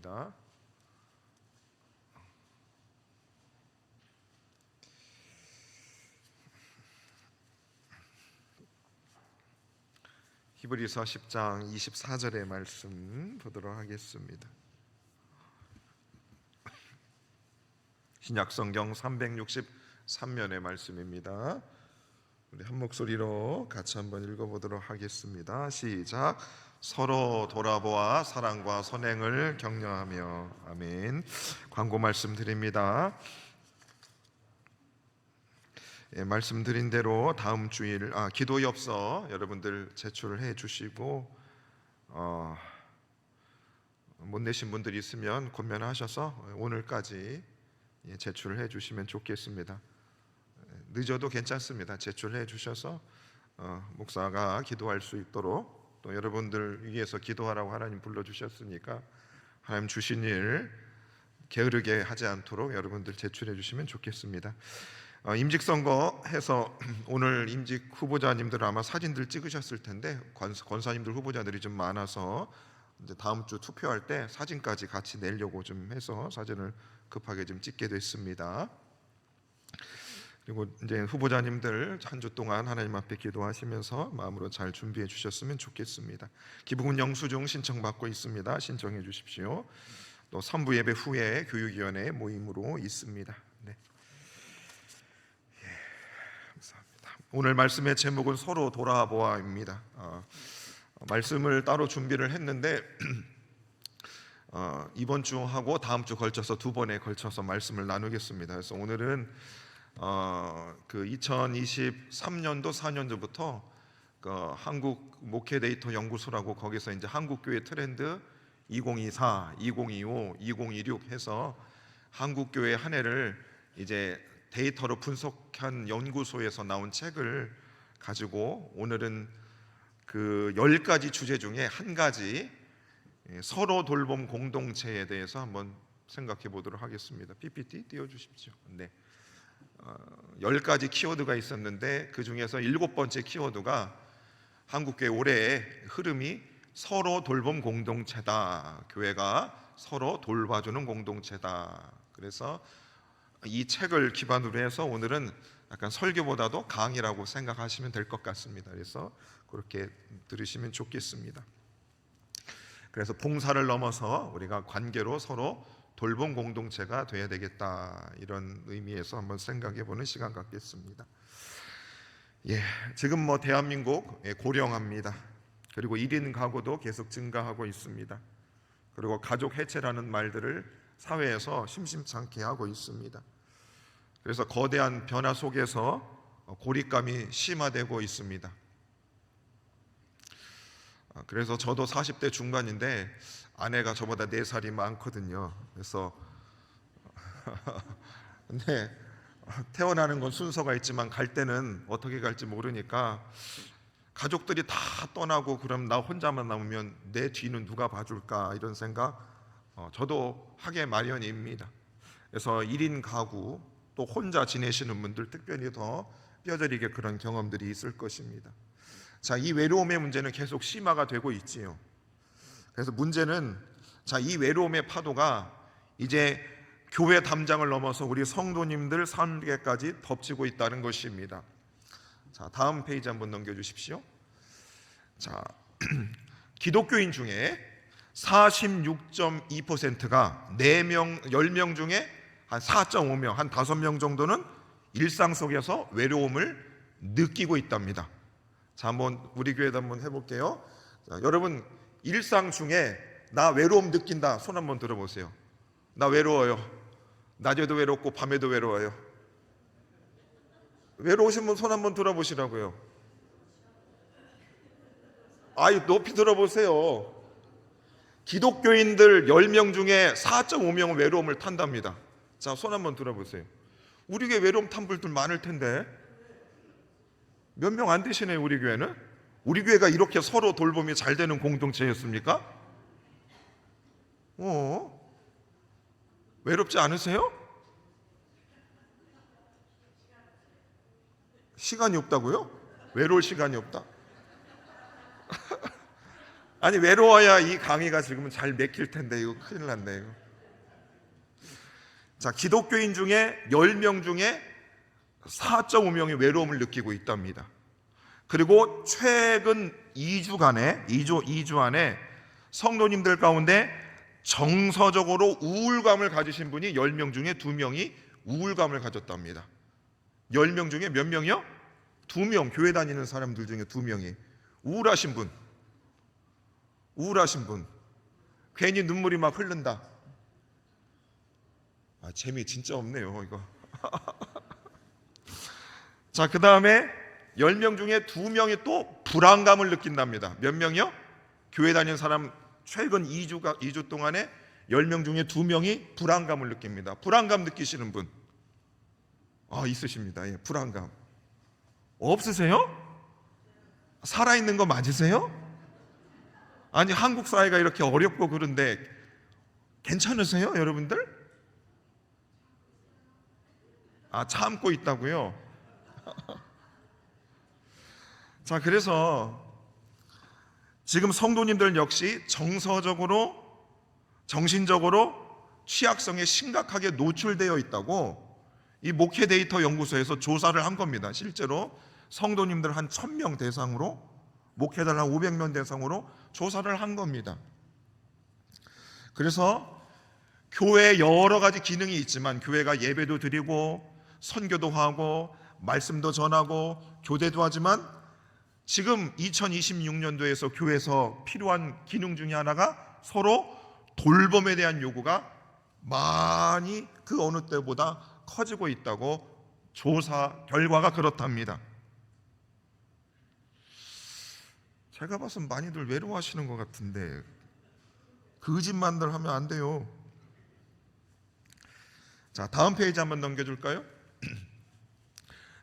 하겠습니다. 히브리서 10장 24절의 말씀 보도록 하겠습니다. 신약성경 363면의 말씀입니다. 우리 한 목소리로 같이 한번 읽어보도록 하겠습니다. 시작. 서로 돌아보아 사랑과 선행을 격려하며. 아멘. 광고 말씀드립니다. 말씀드린 대로 다음 주일 기도 엽서 여러분들 제출해 주시고 못 내신 분들이 있으면 권면하셔서 오늘까지 제출해 주시면 좋겠습니다. 늦어도 괜찮습니다. 제출해 주셔서 목사가 기도할 수 있도록, 또 여러분들 위해서 기도하라고 하나님 불러주셨으니까 하나님 주신 일 게으르게 하지 않도록 여러분들 제출해 주시면 좋겠습니다. 임직선거 해서 오늘 임직 후보자님들 아마 사진들 찍으셨을 텐데 권사님들 후보자들이 좀 많아서 이제 다음 주 투표할 때 사진까지 같이 내려고 좀 해서 사진을 급하게 좀 찍게 됐습니다. 그리고 이제 후보자님들 한 주 동안 하나님 앞에 기도하시면서 마음으로 잘 준비해 주셨으면 좋겠습니다. 기부금 영수증 신청받고 있습니다. 신청해 주십시오. 또 선부 예배 후에 교육위원회 모임으로 있습니다. 네. 감사합니다. 오늘 말씀의 제목은 서로 돌아보아입니다. 말씀을 따로 준비를 했는데 이번 주하고 다음 주 걸쳐서 두 번에 걸쳐서 말씀을 나누겠습니다. 그래서 오늘은 그 2023년도 4년도부터 그 한국 목회 데이터 연구소라고 거기서 이제 한국교회 트렌드 2024, 2025, 2026 해서 한국교회 한 해를 이제 데이터로 분석한 연구소에서 나온 책을 가지고 오늘은 그 10가지 주제 중에 한 가지 서로 돌봄 공동체에 대해서 한번 생각해 보도록 하겠습니다. PPT 띄워주십시오. 네. 10가지 키워드가 있었는데 그 중에서 7번째 키워드가 한국교회 올해의 흐름이 서로 돌봄 공동체다. 교회가 서로 돌봐주는 공동체다. 그래서 이 책을 기반으로 해서 오늘은 약간 설교보다도 강의라고 생각하시면 될 것 같습니다. 그래서 그렇게 들으시면 좋겠습니다. 그래서 봉사를 넘어서 우리가 관계로 서로 돌봄 공동체가 돼야 되겠다, 이런 의미에서 한번 생각해보는 시간 갖겠습니다. 지금 대한민국 고령합니다. 그리고 1인 가구도 계속 증가하고 있습니다. 그리고 가족 해체라는 말들을 사회에서 심심찮게 하고 있습니다. 그래서 거대한 변화 속에서 고립감이 심화되고 있습니다. 그래서 저도 40대 중반인데 아내가 저보다 4살이 많거든요. 그래서 근데 태어나는 건 순서가 있지만 갈 때는 어떻게 갈지 모르니까 가족들이 다 떠나고 그럼 나 혼자만 남으면 내 뒤는 누가 봐줄까, 이런 생각 저도 하게 마련입니다. 그래서 1인 가구 또 혼자 지내시는 분들 특별히 더 뼈저리게 그런 경험들이 있을 것입니다. 자, 이 외로움의 문제는 계속 심화가 되고 있지요. 그래서 문제는 이 외로움의 파도가 이제 교회 담장을 넘어서 우리 성도님들 삶에까지 덮치고 있다는 것입니다. 자, 다음 페이지 한번 넘겨주십시오. 자, 기독교인 중에 46.2%가 10명 중에 한 4.5명, 한 5명 정도는 일상 속에서 외로움을 느끼고 있답니다. 자, 한번 우리 교회도 한번 해볼게요. 자, 여러분 일상 중에 나 외로움 느낀다, 손 한번 들어보세요. 나 외로워요. 낮에도 외롭고 밤에도 외로워요. 외로우신 분 손 한번 들어보시라고요. 높이 들어보세요. 기독교인들 10명 중에 4.5명은 외로움을 탄답니다. 자, 손 한번 들어보세요. 우리 교회 외로움 탄 분들 많을 텐데 몇 명 안 되시네요. 우리 교회는. 우리 교회가 이렇게 서로 돌봄이 잘 되는 공동체였습니까? 외롭지 않으세요? 시간이 없다고요? 외로울 시간이 없다? 아니 외로워야 이 강의가 지금은 잘 맥힐 텐데 이거 큰일 났네 이거. 자, 기독교인 중에 10명 중에 4.5명이 외로움을 느끼고 있답니다. 그리고 최근 2주 안에 성도님들 가운데 정서적으로 우울감을 가지신 분이 10명 중에 2명이 우울감을 가졌답니다. 10명 중에 몇 명이요? 2명, 교회 다니는 사람들 중에 2명이 우울하신 분. 괜히 눈물이 막 흐른다. 재미 진짜 없네요 이거. 자, 그 다음에 10명 중에 2명이 또 불안감을 느낀답니다. 몇 명이요? 교회 다니는 사람 최근 2주 동안에 10명 중에 2명이 불안감을 느낍니다. 불안감 느끼시는 분 있으십니다. 예, 불안감. 없으세요? 살아있는 거 맞으세요? 아니 한국 사회가 이렇게 어렵고 그런데 괜찮으세요 여러분들? 참고 있다고요? 자, 그래서 지금 성도님들 역시 정서적으로 정신적으로 취약성에 심각하게 노출되어 있다고 이 목회 데이터 연구소에서 조사를 한 겁니다. 실제로 성도님들 한 1000명 대상으로, 목회자를 한 500명 대상으로 조사를 한 겁니다. 그래서 교회에 여러 가지 기능이 있지만 교회가 예배도 드리고 선교도 하고 말씀도 전하고 교대도 하지만 지금 2026년도에서 교회에서 필요한 기능 중에 하나가 서로 돌봄에 대한 요구가 많이 그 어느 때보다 커지고 있다고 조사 결과가 그렇답니다. 제가 봐서 많이들 외로워하시는 것 같은데 거짓말들 하면 안 돼요. 자, 다음 페이지 한번 넘겨줄까요?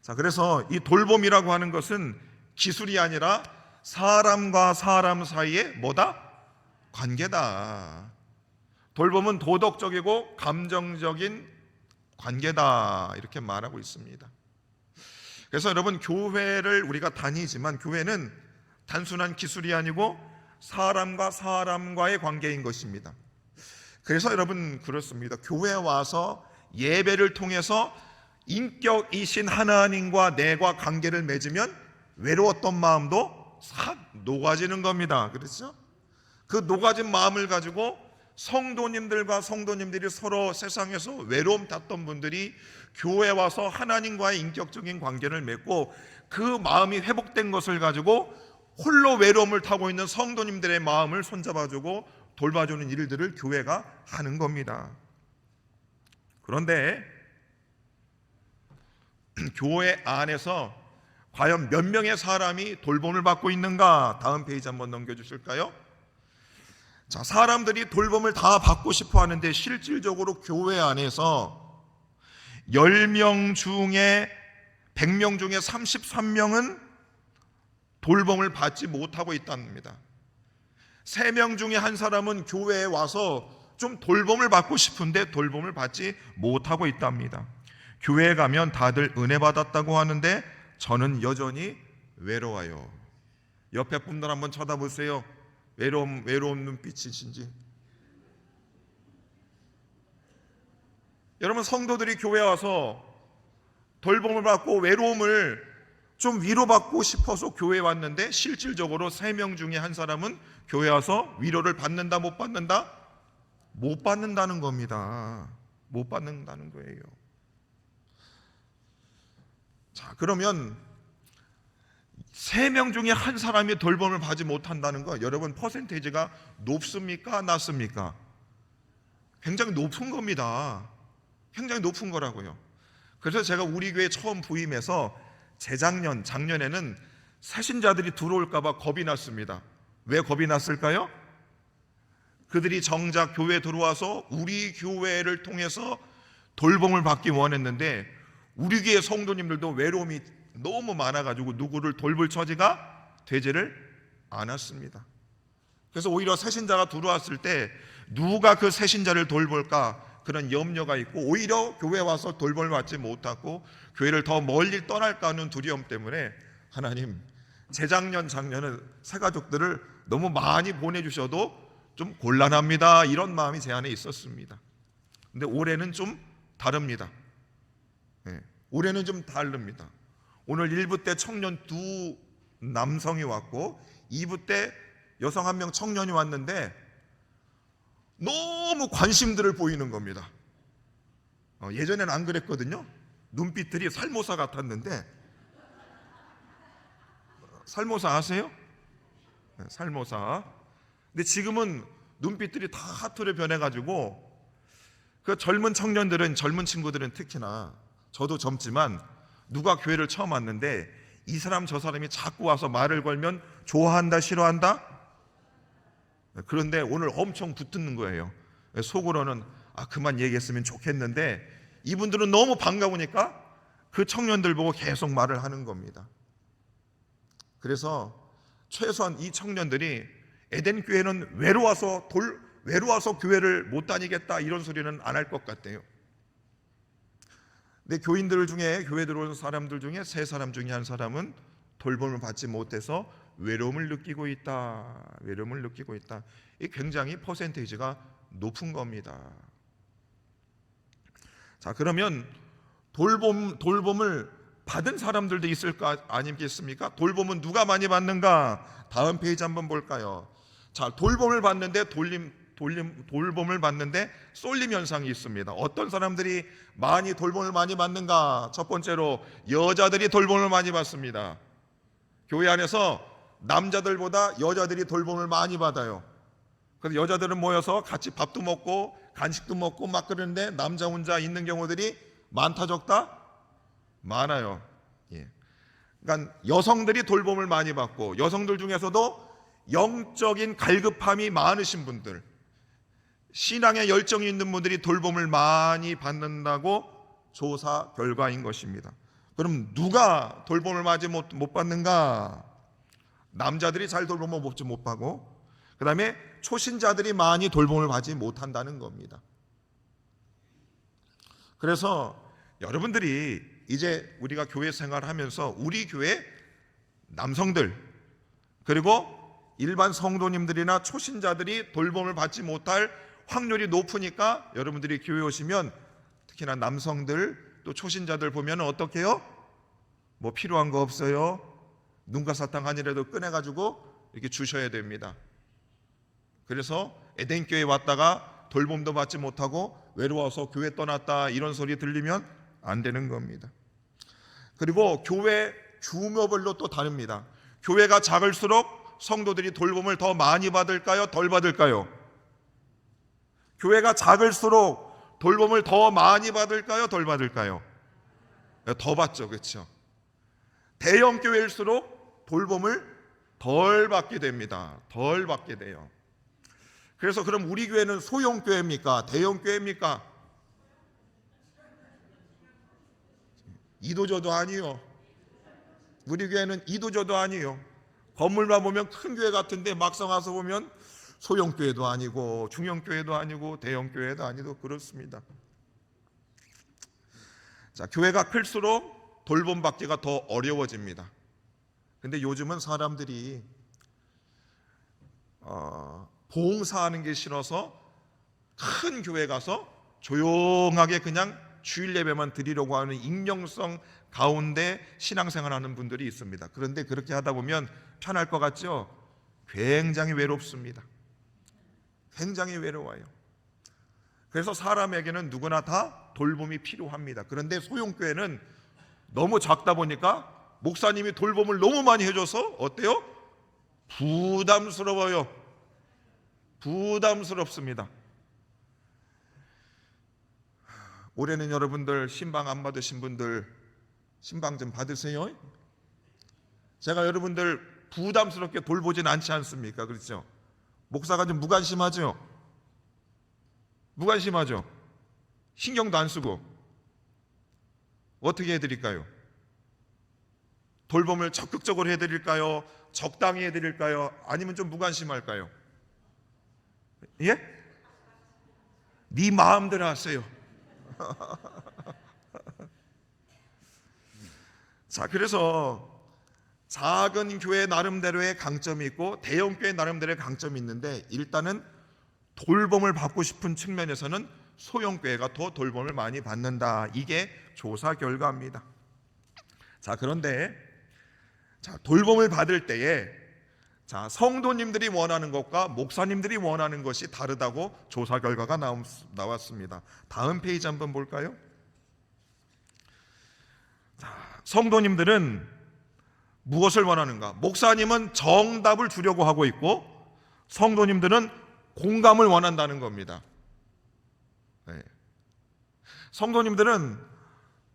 자, 그래서 이 돌봄이라고 하는 것은 기술이 아니라 사람과 사람 사이의 뭐다? 관계다. 돌봄은 도덕적이고 감정적인 관계다, 이렇게 말하고 있습니다. 그래서 여러분, 교회를 우리가 다니지만 교회는 단순한 기술이 아니고 사람과 사람과의 관계인 것입니다. 그래서 여러분 그렇습니다. 교회에 와서 예배를 통해서 인격이신 하나님과 내가 관계를 맺으면 외로웠던 마음도 싹 녹아지는 겁니다. 그렇죠? 그 녹아진 마음을 가지고 성도님들과 성도님들이 서로 세상에서 외로움 탔던 분들이 교회에 와서 하나님과의 인격적인 관계를 맺고 그 마음이 회복된 것을 가지고 홀로 외로움을 타고 있는 성도님들의 마음을 손잡아주고 돌봐주는 일들을 교회가 하는 겁니다. 그런데 교회 안에서 과연 몇 명의 사람이 돌봄을 받고 있는가? 다음 페이지 한번 넘겨주실까요? 자, 사람들이 돌봄을 다 받고 싶어 하는데 실질적으로 교회 안에서 10명 중에 100명 중에 33명은 돌봄을 받지 못하고 있답니다. 3명 중에 한 사람은 교회에 와서 좀 돌봄을 받고 싶은데 돌봄을 받지 못하고 있답니다. 교회에 가면 다들 은혜 받았다고 하는데 저는 여전히 외로워요. 옆에 분들 한번 쳐다보세요. 외로운 눈빛이신지. 여러분, 성도들이 교회에 와서 돌봄을 받고 외로움을 좀 위로받고 싶어서 교회에 왔는데 실질적으로 3명 중에 한 사람은 교회에 와서 위로를 받는다, 못 받는다? 못 받는다는 겁니다. 못 받는다는 거예요. 자, 그러면 3명 중에 한 사람이 돌봄을 받지 못한다는 거, 여러분 퍼센테이지가 높습니까? 낮습니까? 굉장히 높은 겁니다. 굉장히 높은 거라고요. 그래서 제가 우리 교회 처음 부임해서 작년에는 새신자들이 들어올까 봐 겁이 났습니다. 왜 겁이 났을까요? 그들이 정작 교회에 들어와서 우리 교회를 통해서 돌봄을 받기 원했는데 우리 교회 성도님들도 외로움이 너무 많아가지고 누구를 돌볼 처지가 되지를 않았습니다. 그래서 오히려 새신자가 들어왔을 때 누가 그 새신자를 돌볼까 그런 염려가 있고 오히려 교회에 와서 돌봄을 받지 못하고 교회를 더 멀리 떠날까 하는 두려움 때문에 하나님, 작년은 새가족들을 너무 많이 보내주셔도 좀 곤란합니다. 이런 마음이 제 안에 있었습니다. 근데 올해는 좀 다릅니다. 올해는 좀 다릅니다. 오늘 1부 때 청년 두 남성이 왔고 2부 때 여성 한 명 청년이 왔는데 너무 관심들을 보이는 겁니다. 예전에는 안 그랬거든요. 눈빛들이 살모사 같았는데, 살모사 아세요? 네, 살모사. 근데 지금은 눈빛들이 다 하트로 변해가지고 그 젊은 청년들은, 젊은 친구들은 특히나, 저도 젊지만 누가 교회를 처음 왔는데 이 사람 저 사람이 자꾸 와서 말을 걸면 좋아한다 싫어한다? 그런데 오늘 엄청 붙는 거예요. 속으로는 그만 얘기했으면 좋겠는데 이분들은 너무 반가우니까 그 청년들 보고 계속 말을 하는 겁니다. 그래서 최소한 이 청년들이 에덴 교회는 외로워서 교회를 못 다니겠다 이런 소리는 안 할 것 같아요. 근데 교인들 중에, 교회 들어온 사람들 중에 세 사람 중에 한 사람은 돌봄을 받지 못해서 외로움을 느끼고 있다. 외로움을 느끼고 있다. 이 굉장히 퍼센테이지가 높은 겁니다. 자, 그러면 돌봄을 받은 사람들도 있을 거 아니겠습니까? 돌봄은 누가 많이 받는가? 다음 페이지 한번 볼까요? 자, 돌봄을 받는데 돌봄을 받는데 쏠림 현상이 있습니다. 어떤 사람들이 돌봄을 많이 받는가? 첫 번째로 여자들이 돌봄을 많이 받습니다. 교회 안에서 남자들보다 여자들이 돌봄을 많이 받아요. 그래서 여자들은 모여서 같이 밥도 먹고 간식도 먹고 막 그러는데 남자 혼자 있는 경우들이 많다 적다? 많아요. 그러니까 여성들이 돌봄을 많이 받고, 여성들 중에서도 영적인 갈급함이 많으신 분들, 신앙에 열정이 있는 분들이 돌봄을 많이 받는다고 조사 결과인 것입니다. 그럼 누가 돌봄을 많이 못 받는가? 남자들이 잘 돌봄을 못 받고, 그 다음에 초신자들이 많이 돌봄을 받지 못한다는 겁니다. 그래서 여러분들이 이제 우리가 교회 생활을 하면서 우리 교회 남성들 그리고 일반 성도님들이나 초신자들이 돌봄을 받지 못할 확률이 높으니까 여러분들이 교회 오시면 특히나 남성들 또 초신자들 보면 어떻게 해요? 뭐 필요한 거 없어요? 눈과 사탕 한이라도 꺼내가지고 이렇게 주셔야 됩니다. 그래서 에덴교회 왔다가 돌봄도 받지 못하고 외로워서 교회 떠났다 이런 소리 들리면 안 되는 겁니다. 그리고 교회 규모별로 또 다릅니다. 교회가 작을수록 성도들이 돌봄을 더 많이 받을까요? 덜 받을까요? 교회가 작을수록 돌봄을 더 많이 받을까요? 덜 받을까요? 더 받죠. 그렇죠? 대형 교회일수록 돌봄을 덜 받게 됩니다. 덜 받게 돼요. 그래서 그럼 우리 교회는 소형 교회입니까? 대형 교회입니까? 이도저도 아니요. 우리 교회는 이도저도 아니요. 건물만 보면 큰 교회 같은데 막상 와서 보면 소형 교회도 아니고 중형 교회도 아니고 대형 교회도 아니고 그렇습니다. 자, 교회가 클수록 돌봄 받기가 더 어려워집니다. 근데 요즘은 사람들이 봉사하는 게 싫어서 큰 교회 가서 조용하게 그냥 주일 예배만 드리려고 하는 익명성 가운데 신앙생활하는 분들이 있습니다. 그런데 그렇게 하다 보면 편할 것 같죠? 굉장히 외롭습니다. 굉장히 외로워요. 그래서 사람에게는 누구나 다 돌봄이 필요합니다. 그런데 소형교회는 너무 작다 보니까 목사님이 돌봄을 너무 많이 해줘서 어때요? 부담스러워요. 부담스럽습니다. 올해는 여러분들 신방 안 받으신 분들 신방 좀 받으세요. 제가 여러분들 부담스럽게 돌보진 않지 않습니까? 그렇죠? 목사가 좀 무관심하죠? 무관심하죠? 신경도 안 쓰고 어떻게 해드릴까요? 돌봄을 적극적으로 해드릴까요? 적당히 해드릴까요? 아니면 좀 무관심할까요? 예? 네 마음대로 하세요. 자, 그래서 작은 교회 나름대로의 강점이 있고 대형 교회 나름대로의 강점이 있는데, 일단은 돌봄을 받고 싶은 측면에서는 소형 교회가 더 돌봄을 많이 받는다. 이게 조사 결과입니다. 자, 그런데 돌봄을 받을 때에 성도님들이 원하는 것과 목사님들이 원하는 것이 다르다고 조사 결과가 나왔습니다. 다음 페이지 한번 볼까요? 성도님들은 무엇을 원하는가? 목사님은 정답을 주려고 하고 있고, 성도님들은 공감을 원한다는 겁니다. 네. 성도님들은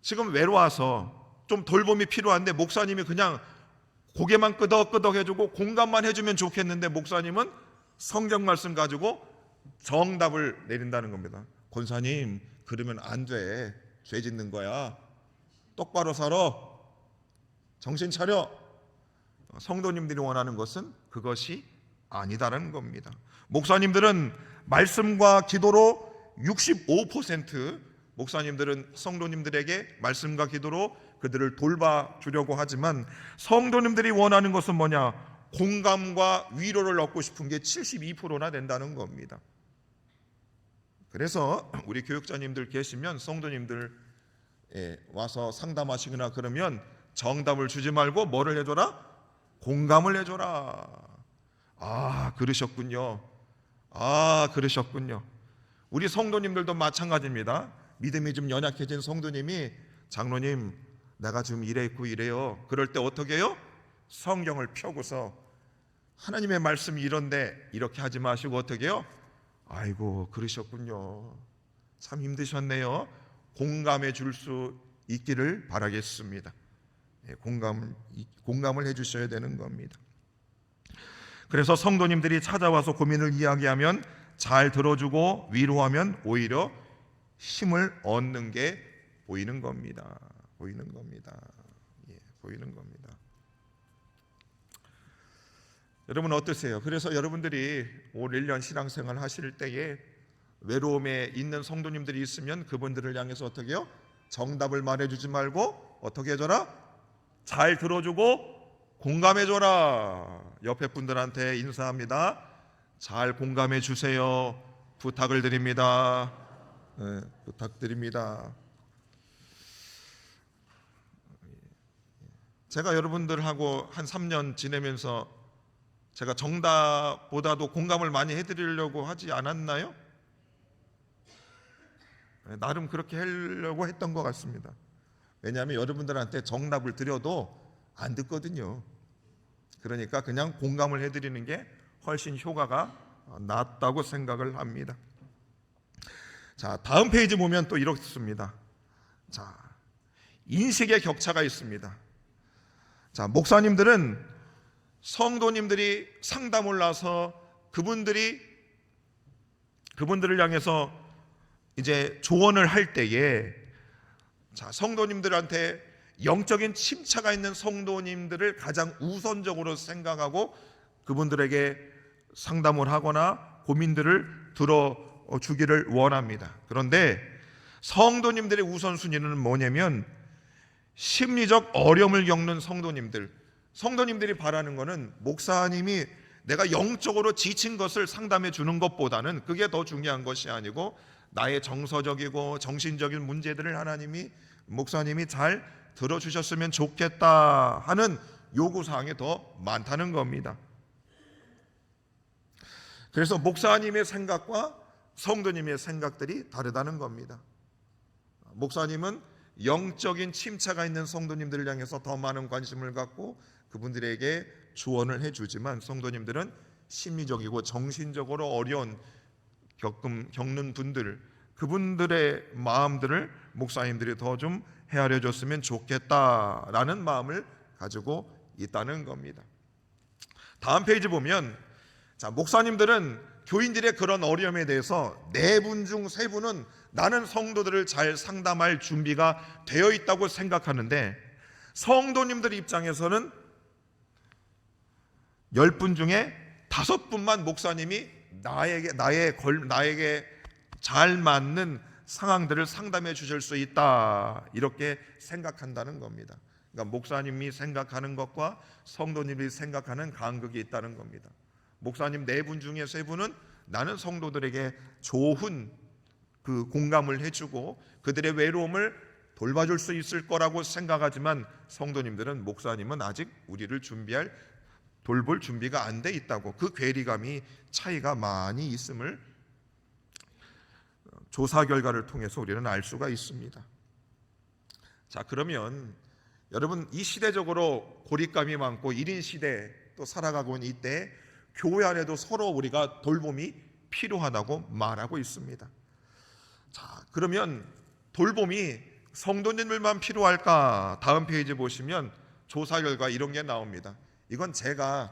지금 외로워서 좀 돌봄이 필요한데, 목사님이 그냥 고개만 끄덕끄덕 해주고 공감만 해주면 좋겠는데, 목사님은 성경 말씀 가지고 정답을 내린다는 겁니다. 권사님, 그러면 안 돼. 죄 짓는 거야. 똑바로 살아. 정신 차려. 성도님들이 원하는 것은 그것이 아니다라는 겁니다. 목사님들은 말씀과 기도로 65%, 목사님들은 성도님들에게 말씀과 기도로 그들을 돌봐주려고 하지만, 성도님들이 원하는 것은 뭐냐? 공감과 위로를 얻고 싶은 게 72%나 된다는 겁니다. 그래서 우리 교육자님들 계시면 성도님들 와서 상담하시거나 그러면 정답을 주지 말고 뭐를 해줘라? 공감을 해줘라. 아, 그러셨군요. 아, 그러셨군요. 우리 성도님들도 마찬가지입니다. 믿음이 좀 연약해진 성도님이, 장로님, 내가 지금 이래 있고 이래요. 그럴 때 어떻게 해요? 성경을 펴고서 하나님의 말씀이 이런데 이렇게 하지 마시고 어떻게 해요? 아이고, 그러셨군요. 참 힘드셨네요. 공감해 줄 수 있기를 바라겠습니다. 공감을 해주셔야 되는 겁니다. 그래서 성도님들이 찾아와서 고민을 이야기하면 잘 들어주고 위로하면 오히려 힘을 얻는 게 보이는 겁니다. 보이는 겁니다. 보이는 겁니다. 여러분 어떠세요? 그래서 여러분들이 올 1년 신앙생활 하실 때에 외로움에 있는 성도님들이 있으면 그분들을 향해서 어떻게 해요? 정답을 말해주지 말고 어떻게 해줘라? 잘 들어주고 공감해줘라. 옆에 분들한테 인사합니다. 잘 공감해 주세요. 부탁을 드립니다. 네, 부탁드립니다. 제가 여러분들하고 한 3년 지내면서 제가 정답보다도 공감을 많이 해드리려고 하지 않았나요? 나름 그렇게 하려고 했던 것 같습니다. 왜냐하면 여러분들한테 정답을 드려도 안 듣거든요. 그러니까 그냥 공감을 해드리는 게 훨씬 효과가 낫다고 생각을 합니다. 자, 다음 페이지 보면 또 이렇습니다. 자, 인식의 격차가 있습니다. 자, 목사님들은 성도님들이 상담 올라서 그분들을 향해서 이제 조언을 할 때에, 자, 성도님들한테 영적인 침체가 있는 성도님들을 가장 우선적으로 생각하고 그분들에게 상담을 하거나 고민들을 들어주기를 원합니다. 그런데 성도님들의 우선순위는 뭐냐면, 심리적 어려움을 겪는 성도님들이 바라는 것은 목사님이 내가 영적으로 지친 것을 상담해 주는 것보다는 그게 더 중요한 것이 아니고, 나의 정서적이고 정신적인 문제들을 목사님이 잘 들어주셨으면 좋겠다 하는 요구사항이 더 많다는 겁니다. 그래서 목사님의 생각과 성도님의 생각들이 다르다는 겁니다. 목사님은 영적인 침체가 있는 성도님들을 향해서 더 많은 관심을 갖고 그분들에게 조언을 해주지만, 성도님들은 심리적이고 정신적으로 어려운 겪는 분들, 그분들의 마음들을 목사님들이 더 좀 헤아려 줬으면 좋겠다라는 마음을 가지고 있다는 겁니다. 다음 페이지 보면, 자, 목사님들은 교인들의 그런 어려움에 대해서 4분 중 3분은 나는 성도들을 잘 상담할 준비가 되어 있다고 생각하는데, 성도님들 입장에서는 10분 중에 5분만 목사님이 나에게 잘 맞는 상황들을 상담해 주실 수 있다, 이렇게 생각한다는 겁니다. 그러니까 목사님이 생각하는 것과 성도님이 생각하는 간극이 있다는 겁니다. 목사님 4분 중에 3분은 나는 성도들에게 좋은 그 공감을 해주고 그들의 외로움을 돌봐줄 수 있을 거라고 생각하지만, 성도님들은 목사님은 아직 우리를 돌볼 준비가 안 돼 있다고, 그 괴리감이 차이가 많이 있음을 조사 결과를 통해서 우리는 알 수가 있습니다. 자, 그러면 여러분, 이 시대적으로 고립감이 많고 1인 시대 또 살아가고 있는 이때 교회 안에도 서로 우리가 돌봄이 필요하다고 말하고 있습니다. 자, 그러면 돌봄이 성도님들만 필요할까? 다음 페이지 보시면 조사 결과 이런 게 나옵니다. 이건 제가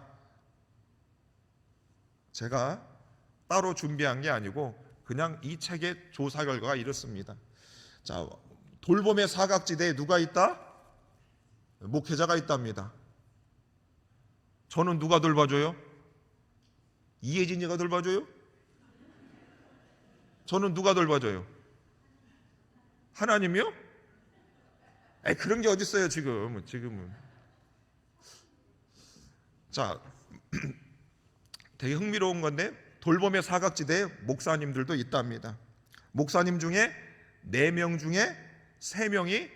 따로 준비한 게 아니고 그냥 이 책의 조사 결과가 이렇습니다. 자, 돌봄의 사각지대에 누가 있다? 목회자가 있답니다. 저는 누가 돌봐줘요? 이혜진이가 돌봐줘요? 저는 누가 돌봐줘요? 하나님이요? 그런 게 어디 있어요 지금은. 자, 되게 흥미로운 건데 돌봄의 사각지대에 목사님들도 있답니다. 목사님 중에 4명 중에 3명이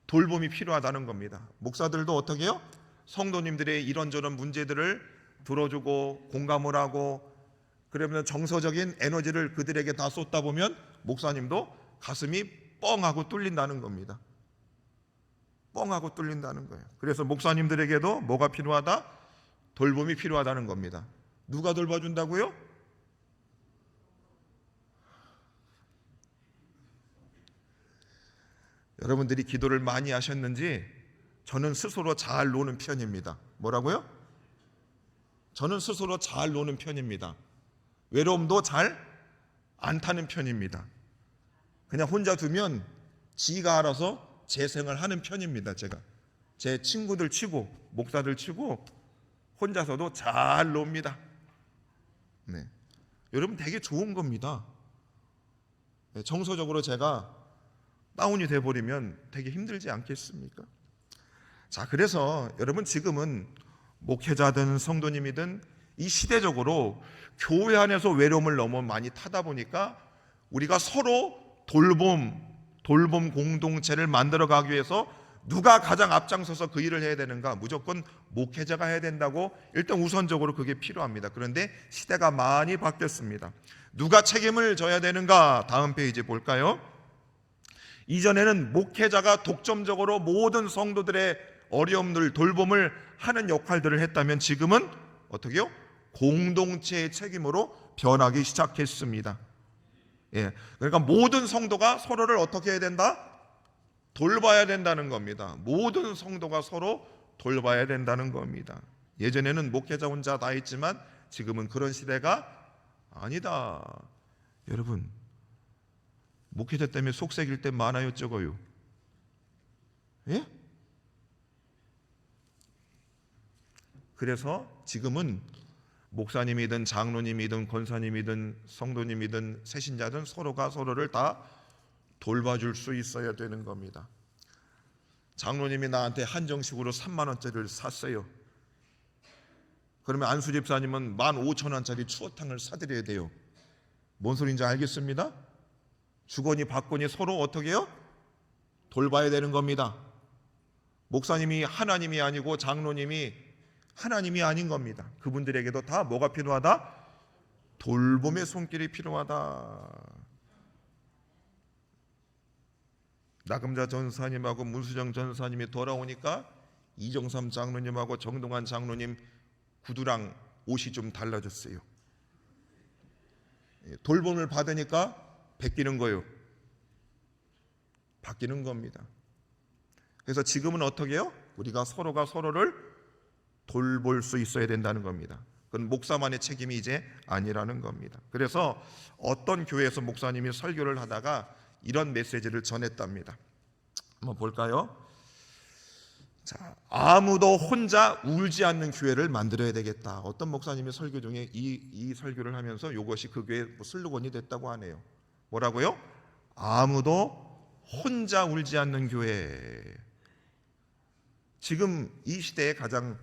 돌봄이 필요하다는 겁니다. 목사들도 어떻게 해요? 성도님들의 이런저런 문제들을 들어주고 공감을 하고, 그러면 정서적인 에너지를 그들에게 다 쏟다 보면 목사님도 가슴이 뻥하고 뚫린다는 겁니다. 뻥하고 뚫린다는 거예요. 그래서 목사님들에게도 뭐가 필요하다? 돌봄이 필요하다는 겁니다. 누가 돌봐준다고요? 여러분들이 기도를 많이 하셨는지 저는 스스로 잘 노는 편입니다. 뭐라고요? 저는 스스로 잘 노는 편입니다. 외로움도 잘 안 타는 편입니다. 그냥 혼자 두면 지가 알아서 재생을 하는 편입니다. 제가 제 친구들 치고 목사들 치고 혼자서도 잘 놉니다. 네. 여러분, 되게 좋은 겁니다. 정서적으로 제가 다운이 돼버리면 되게 힘들지 않겠습니까? 자, 그래서 여러분, 지금은 목회자든 성도님이든 이 시대적으로 교회 안에서 외로움을 너무 많이 타다 보니까 우리가 서로 돌봄 공동체를 만들어가기 위해서 누가 가장 앞장서서 그 일을 해야 되는가? 무조건 목회자가 해야 된다고 일단 우선적으로 그게 필요합니다. 그런데 시대가 많이 바뀌었습니다. 누가 책임을 져야 되는가? 다음 페이지 볼까요? 이전에는 목회자가 독점적으로 모든 성도들의 어려움들, 돌봄을 하는 역할들을 했다면 지금은 어떻게 해요? 공동체의 책임으로 변하기 시작했습니다. 그러니까 모든 성도가 서로를 어떻게 해야 된다? 돌봐야 된다는 겁니다. 모든 성도가 서로 돌봐야 된다는 겁니다. 예전에는 목회자 혼자 다 했지만 지금은 그런 시대가 아니다. 여러분, 목회자 때문에 속색일 때 많아요, 적어요? 예? 그래서 지금은 목사님이든 장로님이든 권사님이든 성도님이든 새신자든 서로가 서로를 다 돌봐줄 수 있어야 되는 겁니다. 장로님이 나한테 한정식으로 3만 원짜리를 샀어요. 그러면 안수 집사님은 15,000원짜리 추어탕을 사드려야 돼요. 뭔 소리인지 알겠습니다? 주거니 받거니 서로 어떻게 해요? 돌봐야 되는 겁니다. 목사님이 하나님이 아니고 장로님이 하나님이 아닌 겁니다. 그분들에게도 다 뭐가 필요하다? 돌봄의 손길이 필요하다. 나금자 전사님하고 문수정 전사님이 돌아오니까 이정삼 장로님하고 정동환 장로님 구두랑 옷이 좀 달라졌어요. 돌봄을 받으니까 베끼는 거예요. 바뀌는 겁니다. 그래서 지금은 어떻게 해요? 우리가 서로가 서로를 돌볼 수 있어야 된다는 겁니다. 그건 목사만의 책임이 이제 아니라는 겁니다. 그래서 어떤 교회에서 목사님이 설교를 하다가 이런 메시지를 전했답니다. 한번 볼까요? 자, 아무도 혼자 울지 않는 교회를 만들어야 되겠다. 어떤 목사님이 설교 중에 이 설교를 하면서 이것이 그 교회 슬로건이 됐다고 하네요. 뭐라고요? 아무도 혼자 울지 않는 교회. 지금 이 시대에 가장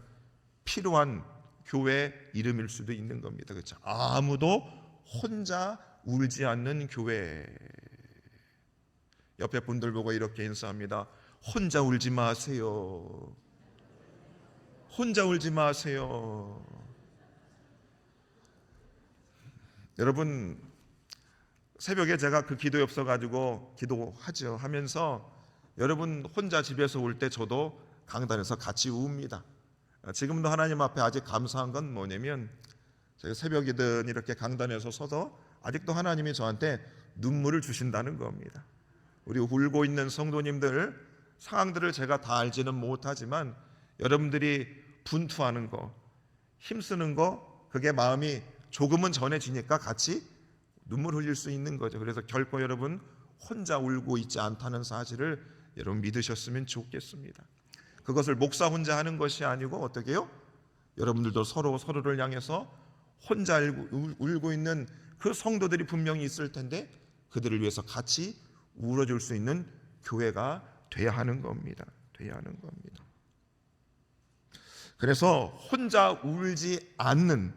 필요한 교회 이름일 수도 있는 겁니다. 그렇죠? 아무도 혼자 울지 않는 교회. 옆에 분들 보고 이렇게 인사합니다. 혼자 울지 마세요. 혼자 울지 마세요. 여러분, 새벽에 제가 그 기도에 없어가지고 기도하죠 하면서 여러분 혼자 집에서 울 때 저도 강단에서 같이 웁니다. 지금도 하나님 앞에 아직 감사한 건 뭐냐면 제가 새벽이든 이렇게 강단에서 서서 아직도 하나님이 저한테 눈물을 주신다는 겁니다. 우리 울고 있는 성도님들 상황들을 제가 다 알지는 못하지만 여러분들이 분투하는 거, 힘쓰는 거, 그게 마음이 조금은 전해지니까 같이 눈물 흘릴 수 있는 거죠. 그래서 결코 여러분 혼자 울고 있지 않다는 사실을 여러분 믿으셨으면 좋겠습니다. 그것을 목사 혼자 하는 것이 아니고 어떻게 해요? 여러분들도 서로를 향해서 혼자 울고 있는 그 성도들이 분명히 있을 텐데 그들을 위해서 같이 울어줄 수 있는 교회가 돼야 하는 겁니다. 돼야 하는 겁니다. 그래서 혼자 울지 않는,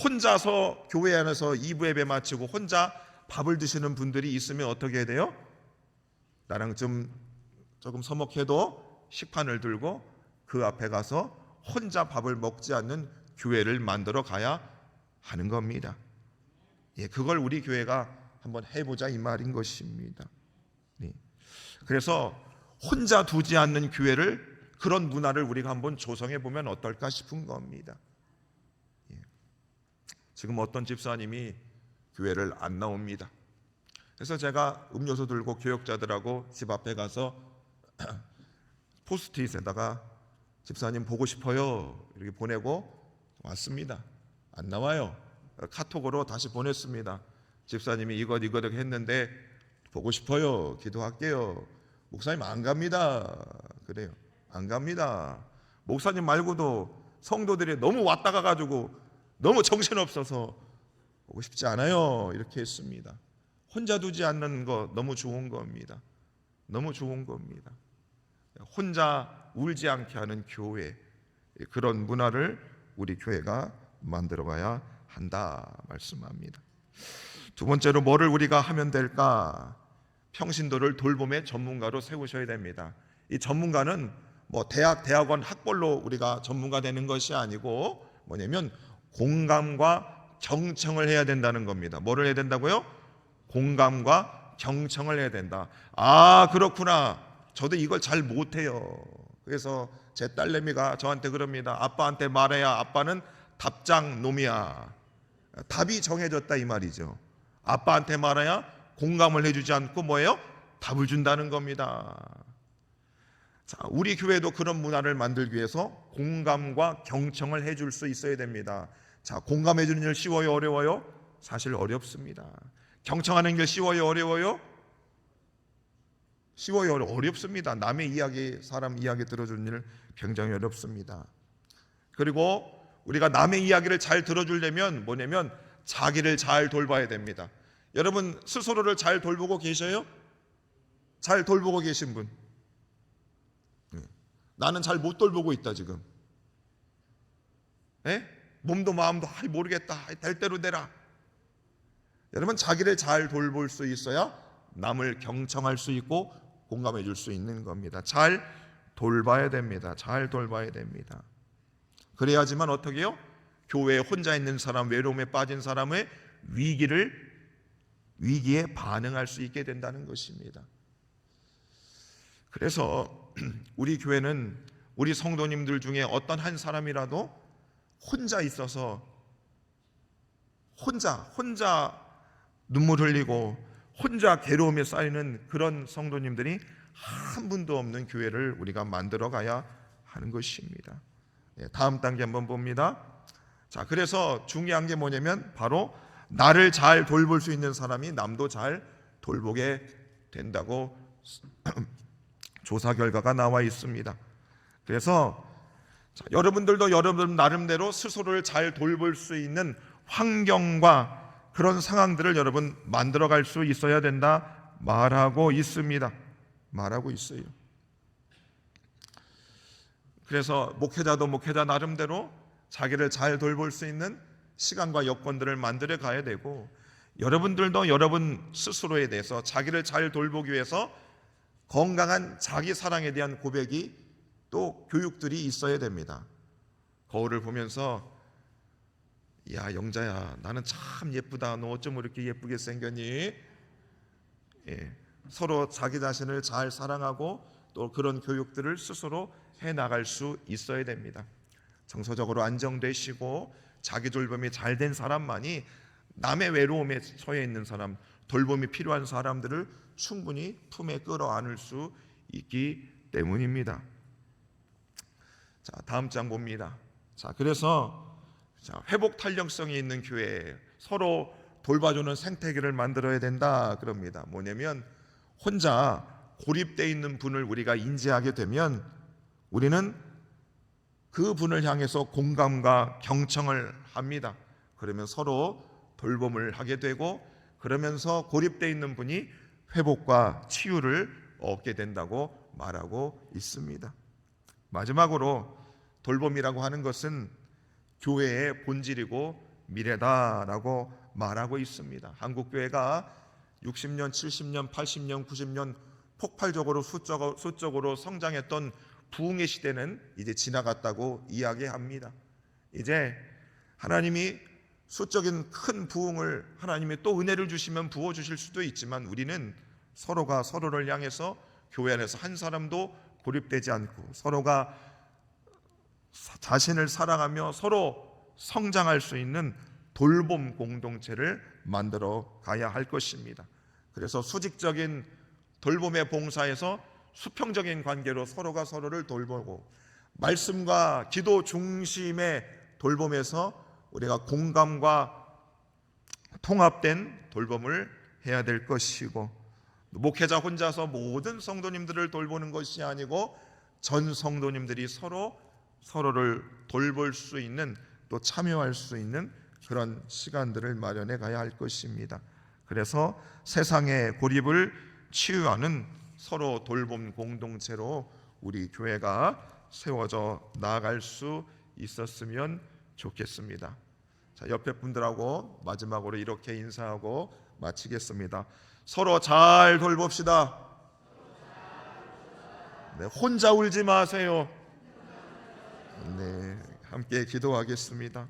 혼자서 교회 안에서 2부 예배 마치고 혼자 밥을 드시는 분들이 있으면 어떻게 해야 돼요? 나랑 조금 서먹해도 식판을 들고 그 앞에 가서 혼자 밥을 먹지 않는 교회를 만들어 가야 하는 겁니다. 그걸 우리 교회가 한번 해보자 이 말인 것입니다. 그래서 혼자 두지 않는 교회를, 그런 문화를 우리가 한번 조성해 보면 어떨까 싶은 겁니다. 지금 어떤 집사님이 교회를 안 나옵니다. 그래서 제가 음료수 들고 교역자들하고 집 앞에 가서 포스트잇에다가 집사님 보고 싶어요 이렇게 보내고 왔습니다. 안 나와요. 카톡으로 다시 보냈습니다. 집사님이 이것 했는데 보고 싶어요. 기도할게요. 목사님 안 갑니다. 그래요. 안 갑니다. 목사님 말고도 성도들이 너무 왔다 가가지고 너무 정신없어서 보고 싶지 않아요. 이렇게 했습니다. 혼자 두지 않는 거 너무 좋은 겁니다. 너무 좋은 겁니다. 혼자 울지 않게 하는 교회, 그런 문화를 우리 교회가 만들어가야 한다 말씀합니다. 두 번째로 뭐를 우리가 하면 될까? 평신도를 돌봄의 전문가로 세우셔야 됩니다. 이 전문가는 뭐 대학원 학벌로 우리가 전문가 되는 것이 아니고 뭐냐면 공감과 경청을 해야 된다는 겁니다. 뭐를 해야 된다고요? 공감과 경청을 해야 된다. 아, 그렇구나. 저도 이걸 잘 못해요. 그래서 제 딸내미가 저한테 그럽니다. 아빠한테 말해야 아빠는 답장 놈이야. 답이 정해졌다 이 말이죠. 아빠한테 말해야 공감을 해주지 않고 뭐예요? 답을 준다는 겁니다. 자, 우리 교회도 그런 문화를 만들기 위해서 공감과 경청을 해줄 수 있어야 됩니다. 자, 공감해 주는 일 쉬워요, 어려워요? 사실 어렵습니다. 경청하는 게 쉬워요, 어려워요? 쉬워요, 어렵습니다. 남의 이야기, 사람 이야기 들어주는 일 굉장히 어렵습니다. 그리고 우리가 남의 이야기를 잘 들어주려면 뭐냐면 자기를 잘 돌봐야 됩니다. 여러분 스스로를 잘 돌보고 계셔요? 잘 돌보고 계신 분? 나는 잘 못 돌보고 있다 지금. 몸도 마음도 모르겠다. 될 대로 되라. 여러분 자기를 잘 돌볼 수 있어야 남을 경청할 수 있고 공감해 줄 수 있는 겁니다. 잘 돌봐야 됩니다. 잘 돌봐야 됩니다. 그래야지만 어떻게 해요? 교회에 혼자 있는 사람, 외로움에 빠진 사람의 위기에 반응할 수 있게 된다는 것입니다. 그래서 우리 교회는 우리 성도님들 중에 어떤 한 사람이라도 혼자 있어서 혼자 눈물 흘리고 혼자 괴로움에 쌓이는 그런 성도님들이 한 분도 없는 교회를 우리가 만들어 가야 하는 것입니다. 다음 단계 한번 봅니다. 자, 그래서 중요한 게 뭐냐면 바로 나를 잘 돌볼 수 있는 사람이 남도 잘 돌보게 된다고 조사 결과가 나와 있습니다. 그래서 여러분들도 여러분 나름대로 스스로를 잘 돌볼 수 있는 환경과 그런 상황들을 여러분 만들어갈 수 있어야 된다 말하고 있습니다. 말하고 있어요. 그래서 목회자도 목회자 나름대로 자기를 잘 돌볼 수 있는 시간과 여건들을 만들어 가야 되고, 여러분들도 여러분 스스로에 대해서 자기를 잘 돌보기 위해서 건강한 자기 사랑에 대한 고백이 또 교육들이 있어야 됩니다. 거울을 보면서 야 영자야, 나는 참 예쁘다, 너 어쩜 이렇게 예쁘게 생겼니? 서로 자기 자신을 잘 사랑하고 또 그런 교육들을 스스로 해나갈 수 있어야 됩니다. 정서적으로 안정되시고 자기 돌봄이 잘 된 사람만이 남의 외로움에 처해 있는 사람, 돌봄이 필요한 사람들을 충분히 품에 끌어안을 수 있기 때문입니다. 자, 다음 장 봅니다. 자, 그래서 회복 탄력성이 있는 교회, 서로 돌봐주는 생태계를 만들어야 된다 그럽니다. 뭐냐면 혼자 고립되어 있는 분을 우리가 인지하게 되면 우리는 그 분을 향해서 공감과 경청을 합니다. 그러면 서로 돌봄을 하게 되고, 그러면서 고립되어 있는 분이 회복과 치유를 얻게 된다고 말하고 있습니다. 마지막으로 돌봄이라고 하는 것은 교회의 본질이고 미래다라고 말하고 있습니다. 한국교회가 60년, 70년, 80년, 90년 폭발적으로 수적으로 성장했던 부흥의 시대는 이제 지나갔다고 이야기합니다. 이제 하나님이 수적인 큰 부흥을, 하나님이 또 은혜를 주시면 부어주실 수도 있지만, 우리는 서로가 서로를 향해서 교회 안에서 한 사람도 고립되지 않고 서로가 자신을 사랑하며 서로 성장할 수 있는 돌봄 공동체를 만들어 가야 할 것입니다. 그래서 수직적인 돌봄의 봉사에서 수평적인 관계로 서로가 서로를 돌보고, 말씀과 기도 중심의 돌봄에서 우리가 공감과 통합된 돌봄을 해야 될 것이고, 목회자 혼자서 모든 성도님들을 돌보는 것이 아니고 전 성도님들이 서로를 돌볼 수 있는, 또 참여할 수 있는 그런 시간들을 마련해 가야 할 것입니다. 그래서 세상의 고립을 치유하는 서로 돌봄 공동체로 우리 교회가 세워져 나아갈 수 있었으면 좋겠습니다. 자, 옆에 분들하고 마지막으로 이렇게 인사하고 마치겠습니다. 서로 잘 돌봅시다. 네, 혼자 울지 마세요. 네, 함께 기도하겠습니다.